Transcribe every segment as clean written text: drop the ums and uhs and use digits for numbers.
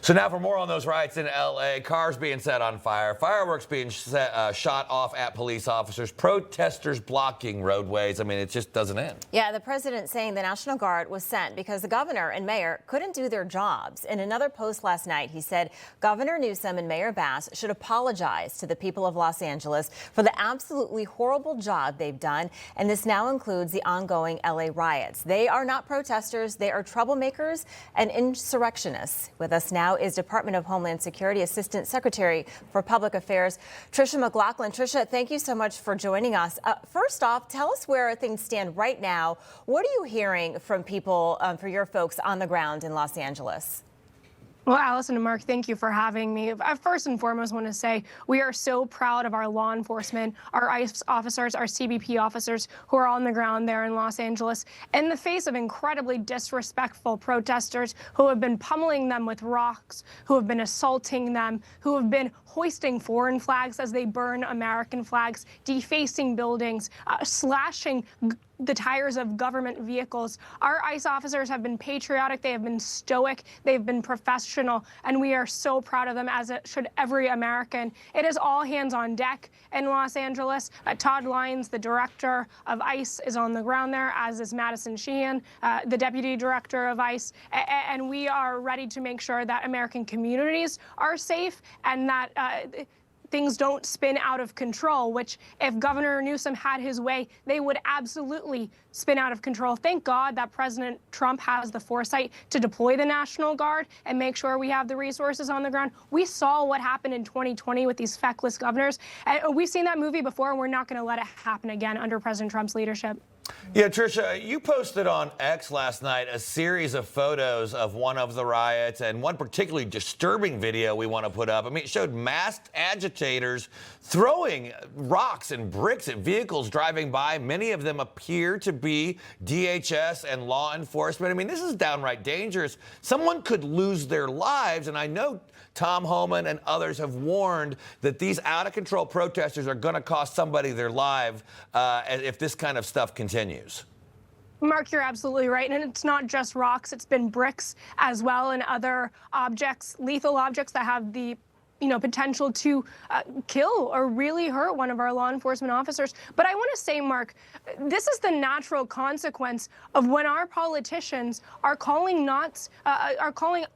So now for more on those riots in L.A., cars being set on fire, fireworks being shot off at police officers, protesters blocking roadways. I mean, it just doesn't end. Yeah, the president saying the National Guard was sent because the governor and mayor couldn't do their jobs. In another post last night, he said Governor Newsom and Mayor Bass should apologize to the people of Los Angeles for the absolutely horrible job they've done. And this now includes the ongoing L.A. riots. They are not protesters. They are troublemakers and insurrectionists. With us now is Department of Homeland Security Assistant Secretary for Public Affairs Tricia McLaughlin. Tricia, thank you so much for joining us. First off, tell us where things stand right now. What are you hearing from people, for your folks on the ground in Los Angeles? Well, Allison and Mark, thank you for having me. I first and foremost want to say we are so proud of our law enforcement, our ICE officers, our CBP officers who are on the ground there in Los Angeles in the face of incredibly disrespectful protesters who have been pummeling them with rocks, who have been assaulting them, who have been hoisting foreign flags as they burn American flags, defacing buildings, slashing the tires of government vehicles. Our ICE officers have been patriotic, they have been stoic, they've been professional, and we are so proud of them, as it should every American. It is all hands on deck in Los Angeles. Todd Lyons, the director of ICE, is on the ground there, as is Madison Sheehan, the deputy director of ICE, and we are ready to make sure that American communities are safe and that things don't spin out of control, which if Governor Newsom had his way, they would absolutely spin out of control. Thank God that President Trump has the foresight to deploy the National Guard and make sure we have the resources on the ground. We saw what happened in 2020 with these feckless governors. And we've seen that movie before, and we're not going to let it happen again under President Trump's leadership. Yeah, Tricia, you posted on X last night a series of photos of one of the riots and one particularly disturbing video we want to put up. I mean, it showed masked agitators throwing rocks and bricks at vehicles driving by. Many of them appear to be DHS and law enforcement. I mean, this is downright dangerous. Someone could lose their lives, and I know Tom Homan and others have warned that these out-of-control protesters are going to cost somebody their life if this kind of stuff continues. Mark, you're absolutely right. And it's not just rocks. It's been bricks as well and other objects, lethal objects that have the potential to kill or really hurt one of our law enforcement officers. But I want to say, Mark, this is the natural consequence of when our politicians are calling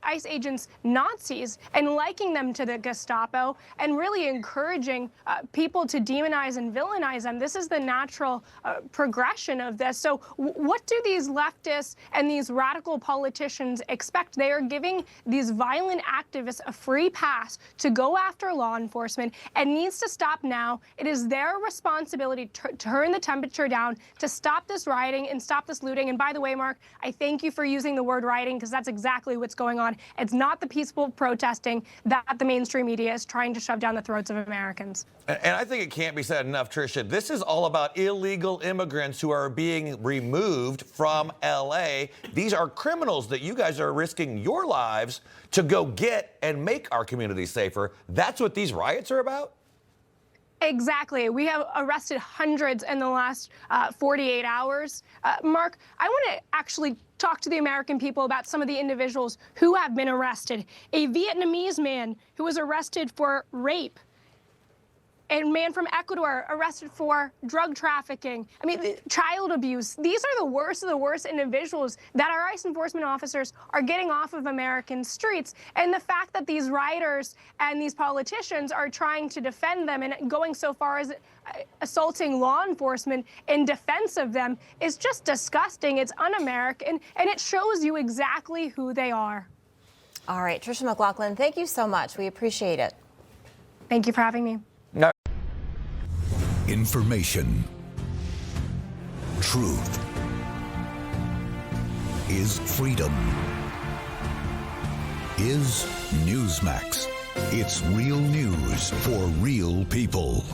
ICE agents Nazis and liking them to the Gestapo and really encouraging people to demonize and villainize them. This is the natural progression of this. So what do these leftists and these radical politicians expect? They are giving these violent activists a free pass to go after law enforcement, and needs to stop now. It is their responsibility to turn the temperature down, to stop this rioting and stop this looting. And by the way, Mark, I thank you for using the word rioting, because that's exactly what's going on. It's not the peaceful protesting that the mainstream media is trying to shove down the throats of Americans. And I think it can't be said enough, Tricia. This is all about illegal immigrants who are being removed from L.A. These are criminals that you guys are risking your lives to go get and make our communities safer. That's what these riots are about? Exactly. We have arrested hundreds in the last 48 hours. Mark, I want to actually talk to the American people about some of the individuals who have been arrested. A Vietnamese man who was arrested for rape. A man from Ecuador arrested for drug trafficking. I mean, child abuse. These are the worst of the worst individuals that our ICE enforcement officers are getting off of American streets. And the fact that these rioters and these politicians are trying to defend them and going so far as assaulting law enforcement in defense of them is just disgusting. It's un-American, and it shows you exactly who they are. All right, Tricia McLaughlin, thank you so much. We appreciate it. Thank you for having me. No. Information. Truth is freedom. Is Newsmax. It's real news for real people.